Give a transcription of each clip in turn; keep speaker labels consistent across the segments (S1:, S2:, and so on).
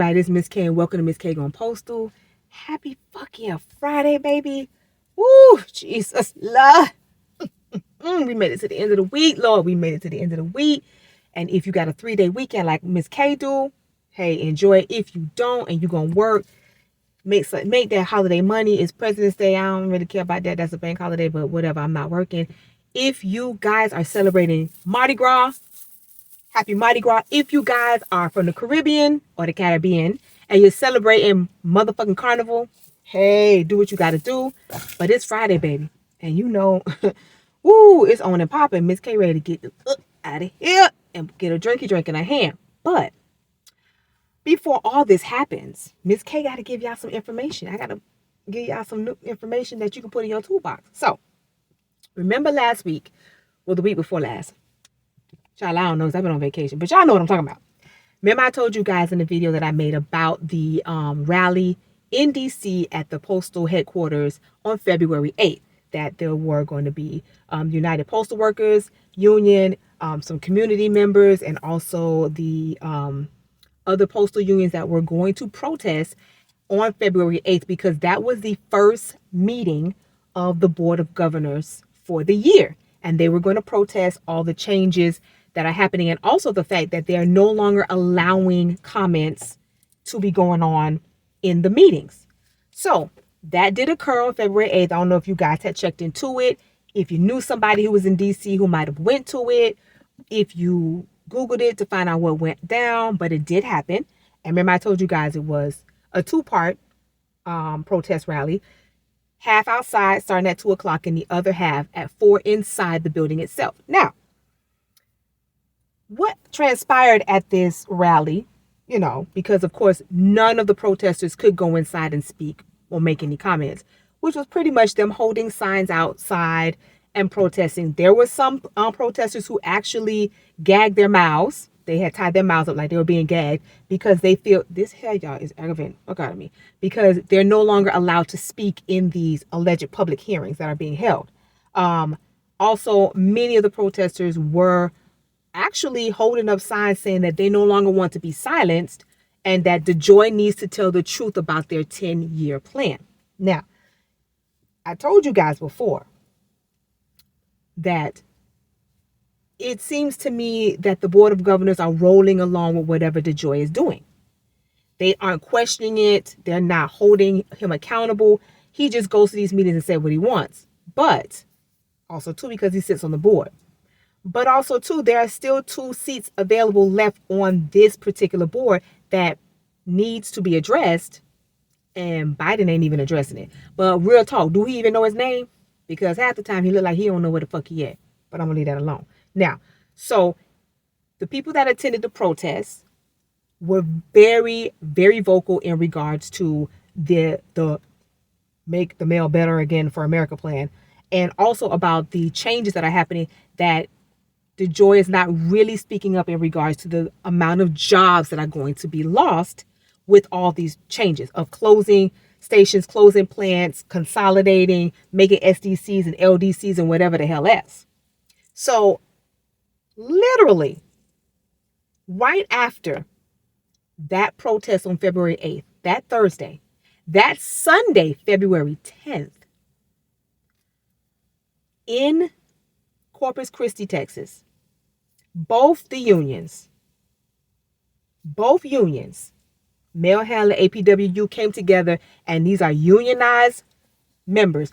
S1: everybody, this is Miss K and welcome to Miss K on Postal. Happy fucking Friday, baby. Woo, Jesus, Lord. We made it to the end of the week, Lord. We made it to the end of the week. And if you got a 3-day weekend like Miss K do, hey, enjoy it. If you don't and you're going to work, make that holiday money. It's President's Day. I don't really care about that. That's a bank holiday, but whatever. I'm not working. If you guys are celebrating Mardi Gras, happy Mardi Gras. If you guys are from the Caribbean or the Caribbean and you're celebrating motherfucking Carnival, hey, do what you got to do. But it's Friday, baby. And you know, woo, it's on and popping. Miss K ready to get the out of here and get a drink in her hand. But before all this happens, Miss K got to give y'all some information. I got to give y'all some new information that you can put in your toolbox. So, remember last week, well, the week before last, child, I don't know because I've been on vacation, but y'all know what I'm talking about. Remember I told you guys in the video that I made about the rally in DC at the Postal headquarters on February 8th, that there were going to be United Postal Workers Union, some community members, and also the other postal unions that were going to protest on February 8th because that was the first meeting of the Board of Governors for the year. And they were going to protest all the changes that are happening and also the fact that they are no longer allowing comments to be going on in the meetings. So that did occur on February 8th. I don't know if you guys had checked into it. If you knew somebody who was in DC who might have went to it, if you Googled it to find out what went down, but it did happen. And remember I told you guys it was a 2-part protest rally. Half outside starting at 2 o'clock and the other half at 4 inside the building itself. Now, what transpired at this rally, because of course none of the protesters could go inside and speak or make any comments, which was pretty much them holding signs outside and protesting. There were some protesters who actually gagged their mouths. They had tied their mouths up like they were being gagged because they feel this hair, y'all, is aggravating. Look at me. Because they're no longer allowed to speak in these alleged public hearings that are being held. Also, many of the protesters were actually holding up signs saying that they no longer want to be silenced and that DeJoy needs to tell the truth about their 10-year plan. Now, I told you guys before that it seems to me that the Board of Governors are rolling along with whatever DeJoy is doing. They aren't questioning it. They're not holding him accountable. He just goes to these meetings and says what he wants. But also, too, because he sits on the board. But also, too, there are still 2 seats available left on this particular board that needs to be addressed. And Biden ain't even addressing it. But real talk, do he even know his name? Because half the time he look like he don't know where the fuck he at. But I'm going to leave that alone. Now, so the people that attended the protests were very, very vocal in regards to the Make the Mail Better Again for America plan. And also about the changes that are happening that DeJoy is not really speaking up in regards to the amount of jobs that are going to be lost with all these changes of closing stations, closing plants, consolidating, making SDCs and LDCs and whatever the hell else. So literally right after that protest on February 8th, that Thursday, that Sunday, February 10th, in Corpus Christi, Texas, both unions, Mail Handler, APWU, came together, and these are unionized members,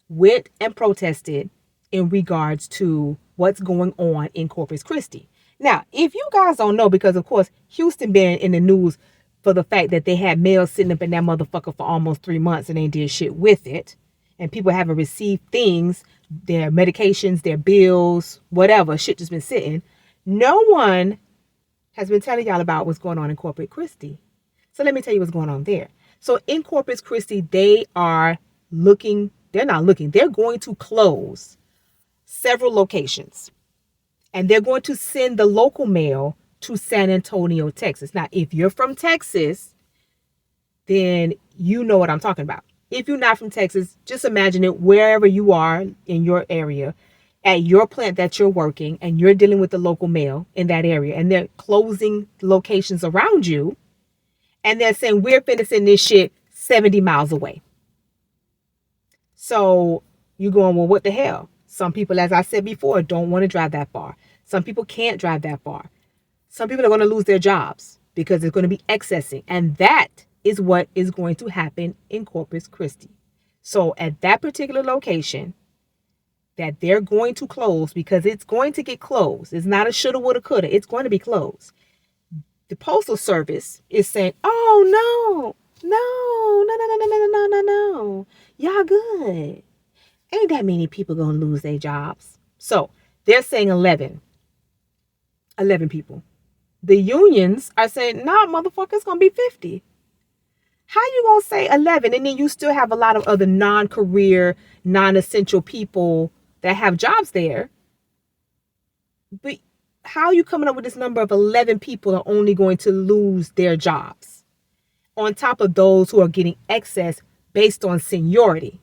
S1: went and protested in regards to what's going on in Corpus Christi. Now, if you guys don't know, because of course, Houston been in the news for the fact that they had mail sitting up in that motherfucker for almost 3 months and they did shit with it. And people haven't received things, their medications, their bills, whatever, shit just been sitting. No one has been telling y'all about what's going on in Corpus Christi. So let me tell you what's going on there. So in Corpus Christi, they're going to close several locations. And they're going to send the local mail to San Antonio, Texas. Now, if you're from Texas, then you know what I'm talking about. If you're not from Texas, just imagine it wherever you are in your area, at your plant that you're working, and you're dealing with the local mail in that area, and they're closing locations around you. And they're saying we're finishing this shit 70 miles away. So you're going, well, what the hell? Some people, as I said before, don't want to drive that far. Some people can't drive that far. Some people are going to lose their jobs because it's going to be excessing. And that is what is going to happen in Corpus Christi. So at that particular location that they're going to close, because it's going to get closed. It's not a shoulda, woulda, coulda. It's going to be closed. The Postal Service is saying, oh, no. Y'all good. Ain't that many people going to lose their jobs. So they're saying 11 people. The unions are saying, nah, motherfucker, it's going to be 50. How you going to say 11 and then you still have a lot of other non-career, non-essential people that have jobs there? But how are you coming up with this number of 11 people are only going to lose their jobs on top of those who are getting excess based on seniority?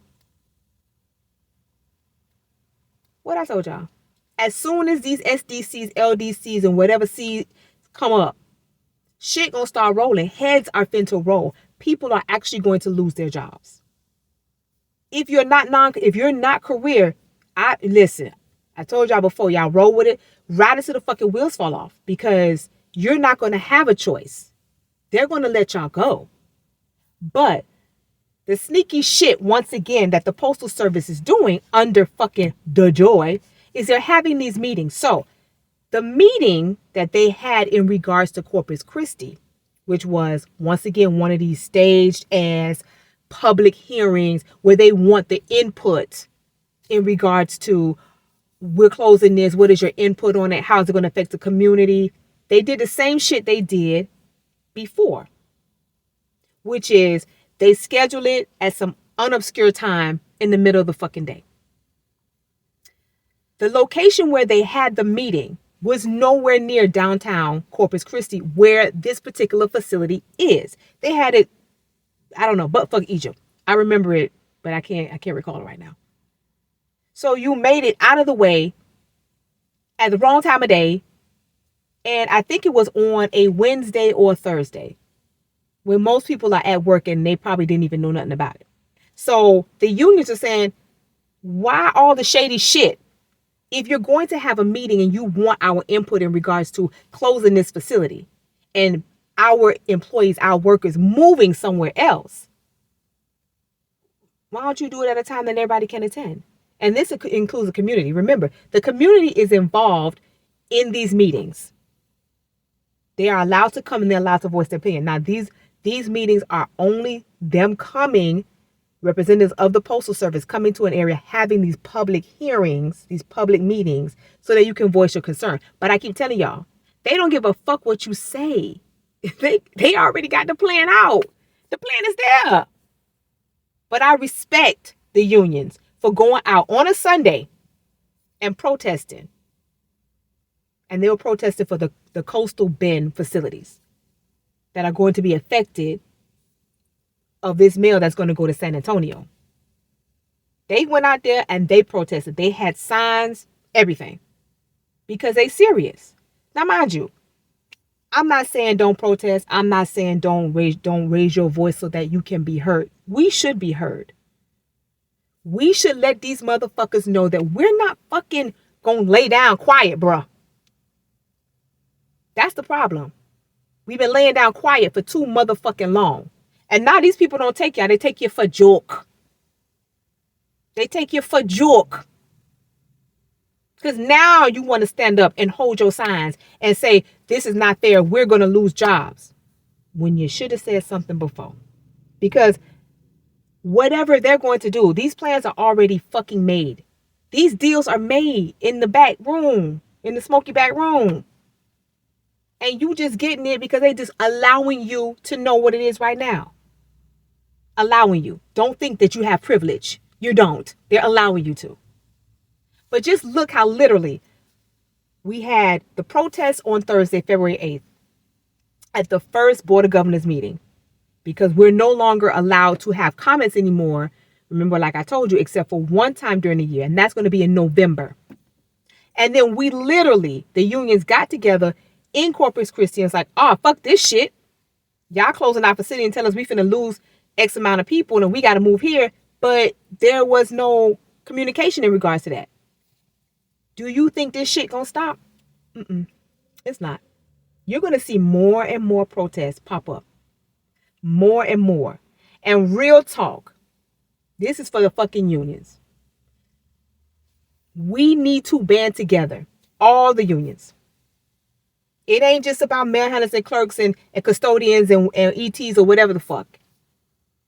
S1: What I told y'all. As soon as these SDCs, LDCs, and whatever C's come up, shit gonna start rolling. Heads are finna roll. People are actually going to lose their jobs. If you're not career, listen. I told y'all before, y'all roll with it, ride it till the fucking wheels fall off, because you're not gonna have a choice. They're gonna let y'all go. But the sneaky shit, once again, that the Postal Service is doing under fucking the joy is they're having these meetings. So the meeting that they had in regards to Corpus Christi, which was, once again, one of these staged as public hearings where they want the input in regards to, we're closing this, what is your input on it, how's it going to affect the community? They did the same shit they did before, which is they schedule it at some unobscure time in the middle of the fucking day. The location where they had the meeting was nowhere near downtown Corpus Christi, where this particular facility is. They had it, I don't know, but fuck Egypt. I remember it, but I can't recall it right now. So you made it out of the way at the wrong time of day, and I think it was on a Wednesday or a Thursday, when most people are at work and they probably didn't even know nothing about it. So the unions are saying, why all the shady shit? If you're going to have a meeting and you want our input in regards to closing this facility and our employees, our workers moving somewhere else, why don't you do it at a time that everybody can attend? And this includes the community. Remember, the community is involved in these meetings. They are allowed to come and they're allowed to voice their opinion. Now, these meetings are only them coming, representatives of the Postal Service coming to an area, having these public hearings, these public meetings, so that you can voice your concern. But I keep telling y'all, they don't give a fuck what you say. They already got the plan out. The plan is there. But I respect the unions for going out on a Sunday and protesting. And they were protesting for the coastal bend facilities that are going to be affected of this mail that's going to go to San Antonio. They went out there and they protested. They had signs, everything, because they serious. Now, mind you, I'm not saying don't protest. I'm not saying don't raise your voice so that you can be heard. We should be heard. We should let these motherfuckers know that we're not fucking gonna lay down quiet, bruh. That's the problem. We've been laying down quiet for too motherfucking long. And now these people don't take y'all. They take you for joke. They take you for joke. Because now you want to stand up and hold your signs and say, this is not fair. We're going to lose jobs. When you should have said something before. Because whatever they're going to do, these plans are already fucking made. These deals are made in the back room, in the smoky back room. And you just getting it because they just allowing you to know what it is right now. Allowing you. Don't think that you have privilege. You don't. They're allowing you to. But just look how literally we had the protest on Thursday, February 8th, at the first Board of Governors meeting, because we're no longer allowed to have comments anymore. Remember, like I told you, except for one time during the year, and that's going to be in November. And then we literally, the unions got together in Corpus Christi and it's like, oh, fuck this shit. Y'all closing our facility and telling us we finna lose X amount of people and we got to move here. But there was no communication in regards to that. Do you think this shit gonna stop? Mm-mm. It's not. You're gonna see more and more protests pop up. More and more. And real talk, this is for the fucking unions. We need to band together. All the unions. It ain't just about mail handlers and clerks and custodians and ETs or whatever the fuck.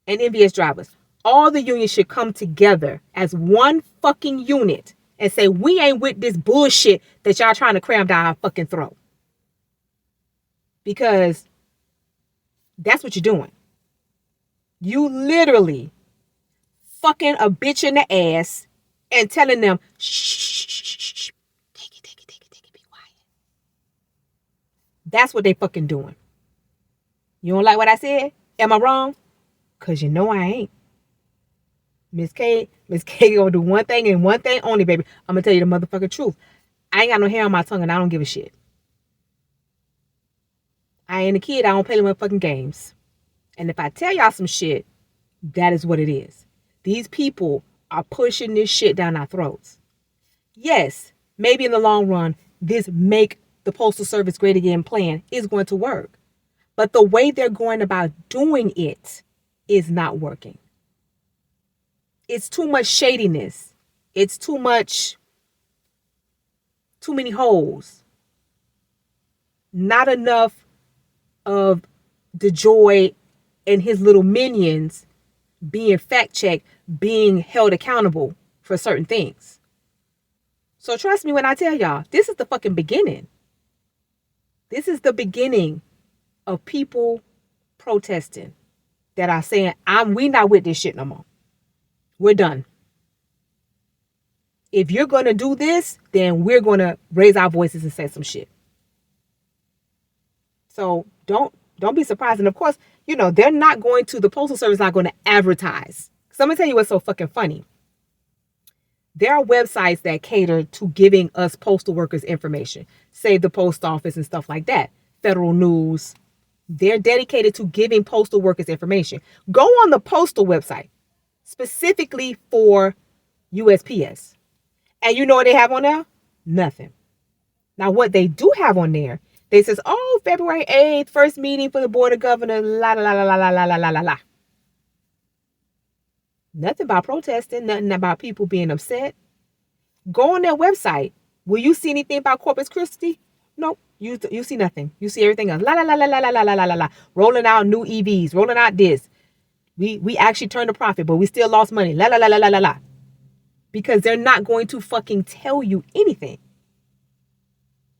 S1: And MVS drivers. All the unions should come together as one fucking unit and say, we ain't with this bullshit that y'all trying to cram down our fucking throat. Because that's what you're doing. You literally fucking a bitch in the ass and telling them, shh, take it, be quiet. That's what they fucking doing. You don't like what I said? Am I wrong? Because you know I ain't. Miss K gonna do one thing and one thing only, baby. I'm gonna tell you the motherfucking truth. I ain't got no hair on my tongue and I don't give a shit. I ain't a kid. I don't play motherfucking games. And if I tell y'all some shit, that is what it is. These people are pushing this shit down our throats. Yes, maybe in the long run, this make the Postal Service great again plan is going to work. But the way they're going about doing it is not working. It's too much shadiness. It's too many holes. Not enough of DeJoy and his little minions being fact-checked, being held accountable for certain things. So trust me when I tell y'all, this is the fucking beginning. This is the beginning of people protesting that are saying, we not with this shit no more. We're done. If you're going to do this, then we're going to raise our voices and say some shit. So don't be surprised. And of course, the Postal Service is not going to advertise. So I'm going to tell you what's so fucking funny. There are websites that cater to giving us postal workers information. Say the post office and stuff like that. Federal News. They're dedicated to giving postal workers information. Go on the postal website, specifically for USPS. And you know what they have on there? Nothing. Now, what they do have on there, they says, February 8th, first meeting for the Board of Governors, la la la la la la la la la la. Nothing about protesting, nothing about people being upset. Go on their website. Will you see anything about Corpus Christi? Nope. You see nothing. You see everything else. La la la la la la la la la la. Rolling out new EVs, rolling out this. We actually turned a profit, but we still lost money. La la la la la la la. Because they're not going to fucking tell you anything.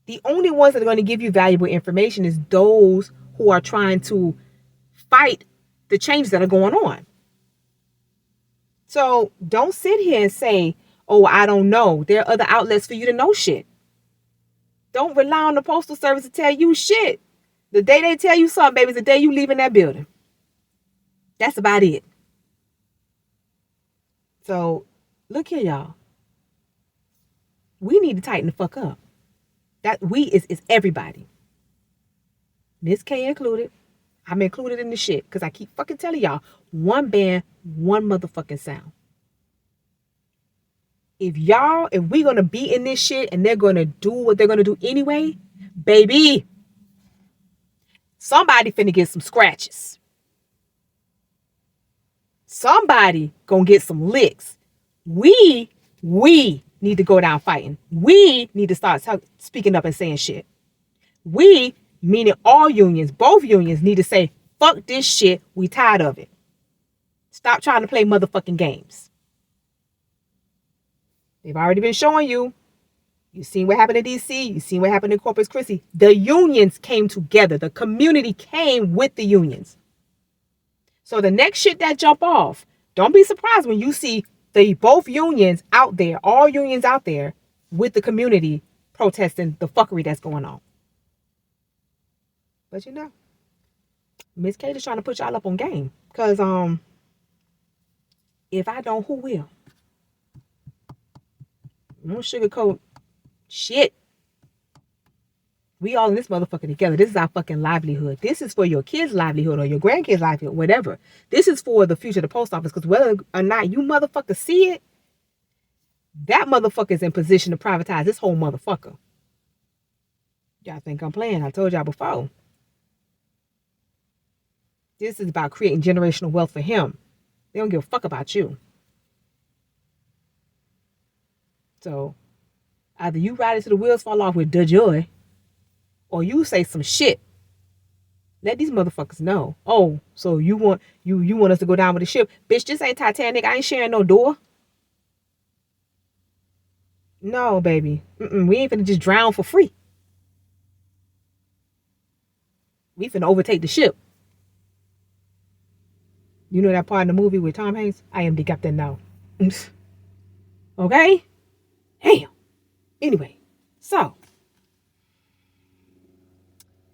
S1: The only ones that are going to give you valuable information is those who are trying to fight the changes that are going on. So don't sit here and say, I don't know. There are other outlets for you to know shit. Don't rely on the Postal Service to tell you shit. The day they tell you something, baby, is the day you leave in that building. That's about it. So look here, y'all. We need to tighten the fuck up. That we is everybody. Miss K included. I'm included in the shit because I keep fucking telling y'all, one band, one motherfucking sound. If we gonna be in this shit and they're gonna do what they're gonna do anyway, baby, somebody finna get some scratches. Somebody gonna get some licks. We need to go down fighting. We need to start speaking up and saying shit. We, meaning all unions, both unions, need to say, fuck this shit. We tired of it. Stop trying to play motherfucking games. They've already been showing you. You've seen what happened in D.C. You've seen what happened in Corpus Christi. The unions came together. The community came with the unions. So the next shit that jump off, don't be surprised when you see both unions out there, all unions out there with the community protesting the fuckery that's going on. But Miss Kate is trying to put y'all up on game. Because if I don't, who will? I don't sugarcoat shit. We all in this motherfucker together. This is our fucking livelihood. This is for your kids' livelihood or your grandkids' livelihood, whatever. This is for the future of the post office. Because whether or not you motherfuckers see it, that motherfucker is in position to privatize this whole motherfucker. Y'all think I'm playing? I told y'all before. This is about creating generational wealth for him. They don't give a fuck about you. So either you ride it till the wheels fall off with the joy, or you say some shit. Let these motherfuckers know. Oh, so you want us to go down with the ship? Bitch, this ain't Titanic. I ain't sharing no door. No, baby. We ain't finna just drown for free. We finna overtake the ship. You know that part in the movie with Tom Hanks? I am the captain now. Okay? Damn. Anyway, so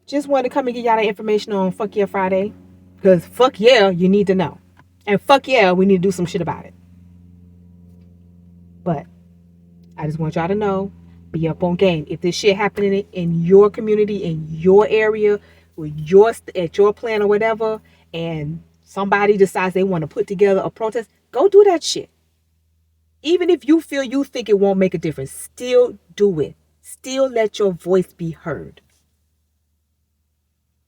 S1: just wanted to come and give y'all that information on Fuck Yeah Friday. Because fuck yeah, you need to know. And fuck yeah, we need to do some shit about it. But I just want y'all to know, be up on game. If this shit happening in your community, in your area, with at your plant or whatever, and somebody decides they want to put together a protest, go do that shit. Even if you think it won't make a difference, still do it. Still let your voice be heard.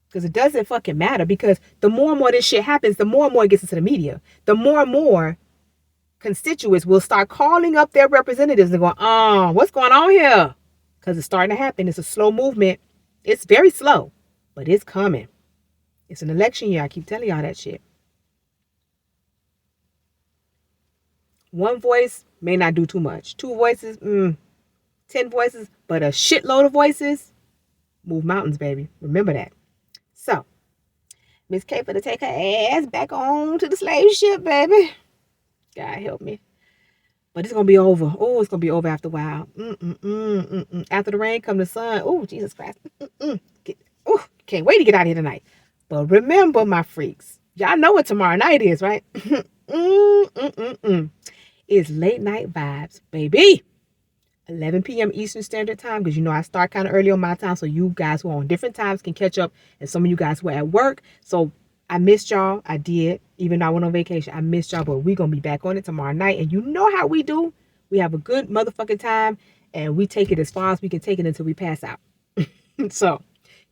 S1: Because it doesn't fucking matter. Because the more and more this shit happens, the more and more it gets into the media. The more and more constituents will start calling up their representatives and going, what's going on here? Because it's starting to happen. It's a slow movement. It's very slow, but it's coming. It's an election year. I keep telling y'all that shit. One voice may not do too much. 2 voices, 10 voices, but a shitload of voices move mountains, baby. Remember that. So, Miss K for to take her ass back on to the slave ship, baby. God help me. But it's going to be over. Oh, it's going to be over after a while. After the rain come the sun. Oh, Jesus Christ. Can't wait to get out of here tonight. But remember, my freaks, y'all know what tomorrow night is, right? It's late night vibes, baby. 11 p.m. Eastern Standard Time, because you know I start kind of early on my time, so you guys who are on different times can catch up, and some of you guys who are at work. So I missed y'all. I did. Even though I went on vacation, I missed y'all, but we're going to be back on it tomorrow night. And you know how we do. We have a good motherfucking time, and we take it as far as we can take it until we pass out. So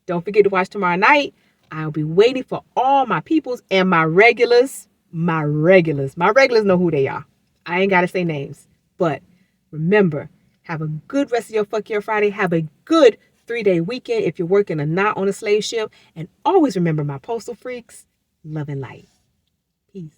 S1: don't forget to watch tomorrow night. I'll be waiting for all my peoples and my regulars. My regulars know who they are. I ain't got to say names. But remember, have a good rest of your Fuck Your Friday. Have a good 3-day weekend if you're working or not on a slave ship. And always remember, my postal freaks, love and light. Peace.